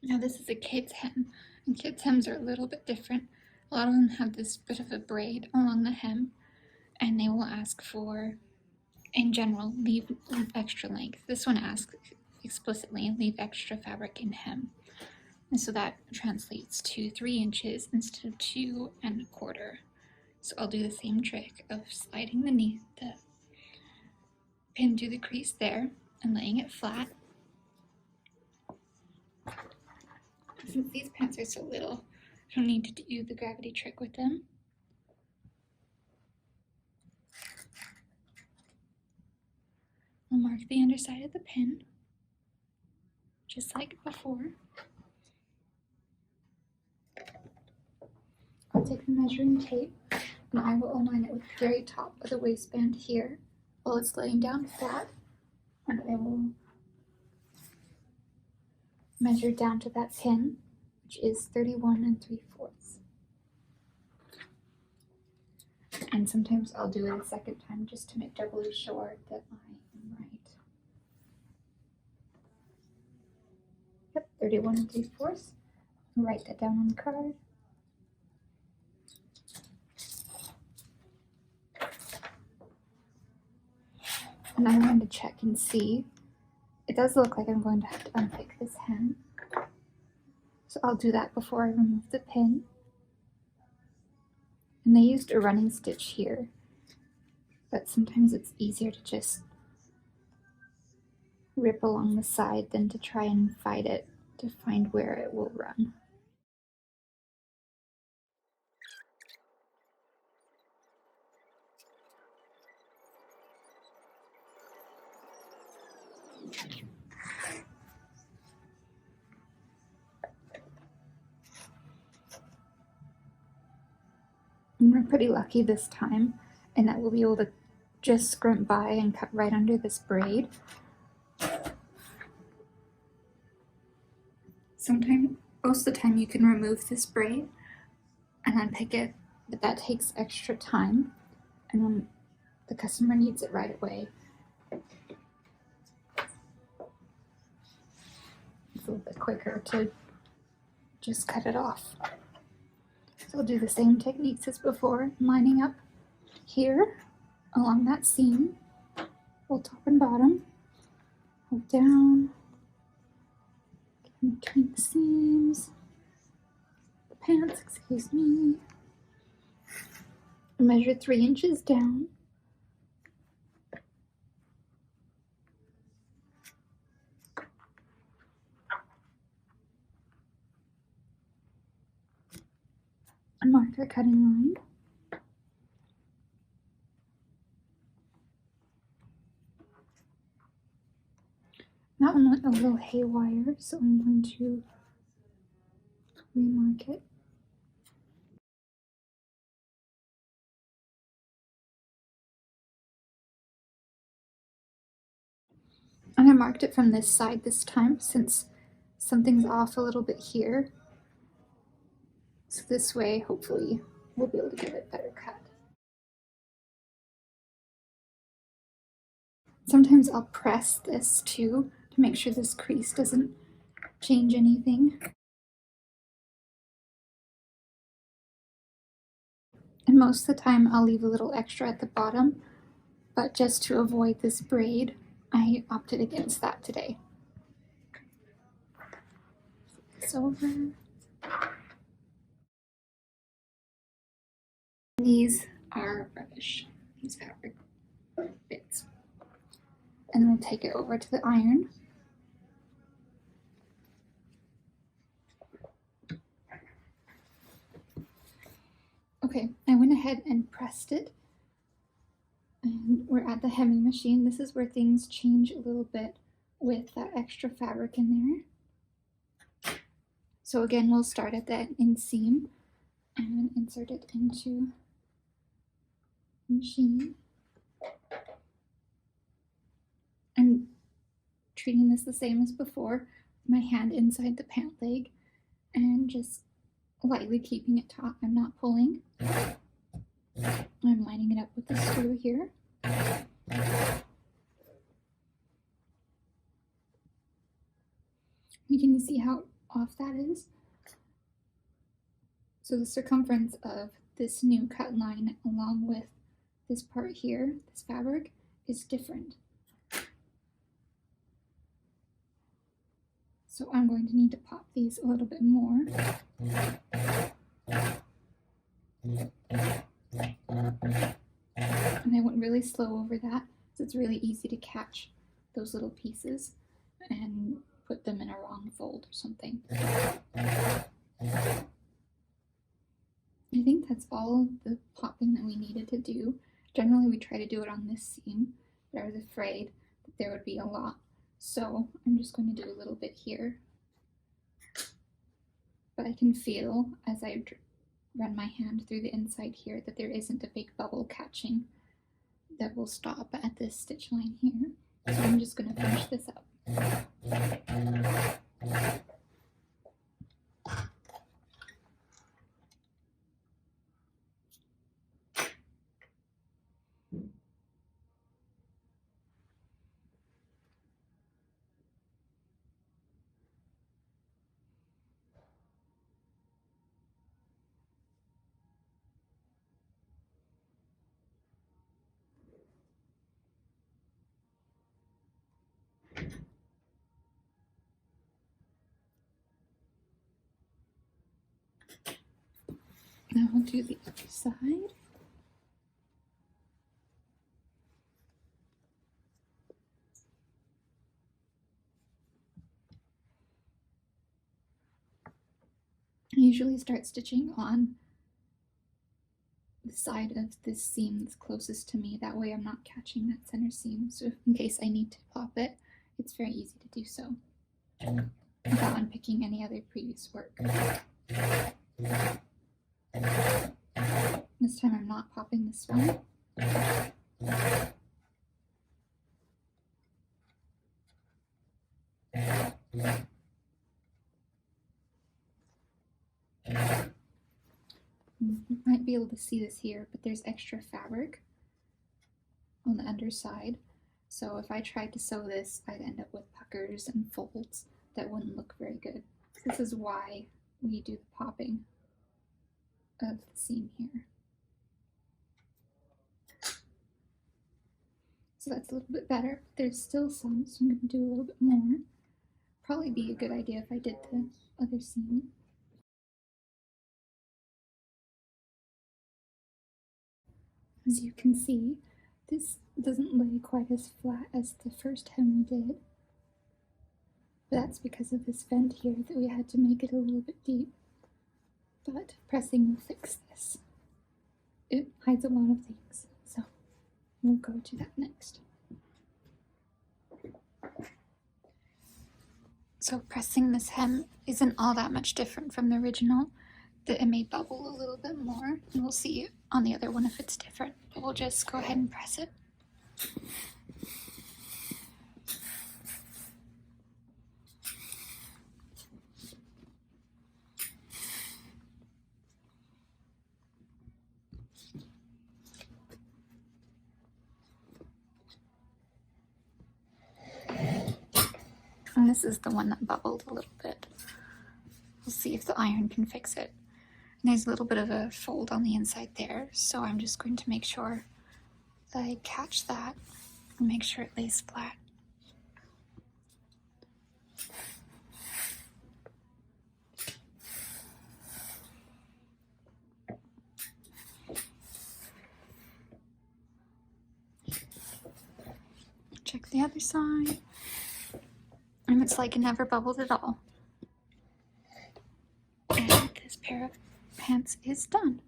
Now this is a kid's hem, and kids' hems are a little bit different. A lot of them have this bit of a braid along the hem, and they will ask for, in general, leave extra length. This one asks explicitly leave extra fabric in hem. And so that translates to 3 inches instead of 2¼ So I'll do the same trick of sliding the pin through the crease there and laying it flat. Since these pants are so little, I don't need to do the gravity trick with them. I'll mark the underside of the pin, just like before. I'll take the measuring tape and I will align it with the very top of the waistband here while it's laying down flat, and I will measure down to that pin, which is 31 3/4. And sometimes I'll do it a second time just to make doubly sure that I am right. Yep, 31 3/4. I'll write that down on the card. And I'm going to check and see. It does look like I'm going to have to unpick this hem. So I'll do that before I remove the pin. And they used a running stitch here, but sometimes it's easier to just rip along the side than to try and fight it to find where it will run. And we're pretty lucky this time in that we'll be able to just scrimp by and cut right under this braid. Sometimes, most of the time, you can remove this braid and unpick it, but that takes extra time, and when the customer needs it right away, it's a little bit quicker to just cut it off. So I'll do the same techniques as before, lining up here along that seam, hold top and bottom, hold down, get in between the seams, the pants, excuse me, measure 3 inches down, and mark our cutting line. That one went a little haywire, so I'm going to remark it. And I marked it from this side this time since something's off a little bit here. So this way, hopefully, we'll be able to get a better cut. Sometimes I'll press this too to make sure this crease doesn't change anything. And most of the time I'll leave a little extra at the bottom, but just to avoid this braid, I opted against that today. This over. These are rubbish, these fabric bits. And then we'll take it over to the iron. Okay, I went ahead and pressed it. And we're at the hemming machine. This is where things change a little bit with that extra fabric in there. So again, we'll start at that inseam and insert it into the machine. I'm treating this the same as before, my hand inside the pant leg and just lightly keeping it taut. I'm not pulling. I'm lining it up with the screw here. You can see how off that is. So the circumference of this new cut line along with this part here, this fabric, is different. So I'm going to need to pop these a little bit more. And I went really slow over that, so it's really easy to catch those little pieces and put them in a wrong fold or something. I think that's all the popping that we needed to do. Generally we try to do it on this seam, but I was afraid that there would be a lot. So I'm just going to do a little bit here. But I can feel as I run my hand through the inside here that there isn't a big bubble catching that will stop at this stitch line here. So I'm just going to finish this up. Now I'll do the other side. I usually start stitching on the side of this seam that's closest to me. That way I'm not catching that center seam. So if, in case I need to pop it, it's very easy to do so without unpicking any other previous work. This time I'm not popping this one. You might be able to see this here, but there's extra fabric on the underside. So if I tried to sew this, I'd end up with puckers and folds that wouldn't look very good. This is why we do the popping of the seam here. So that's a little bit better, but there's still some, so I'm going to do a little bit more. Probably be a good idea if I did the other seam. As you can see, this doesn't lay quite as flat as the first hem we did. But that's because of this vent here that we had to make it a little bit deep. But pressing will fix this. It hides a lot of things, so we'll go to that next. So pressing this hem isn't all that much different from the original. It may bubble a little bit more, and we'll see on the other one if it's different. But we'll just go ahead and press it. And this is the one that bubbled a little bit. We'll see if the iron can fix it. And there's a little bit of a fold on the inside there, so I'm just going to make sure that I catch that and make sure it lays flat. Check the other side. And it's like it never bubbled at all. And this pair of pants is done.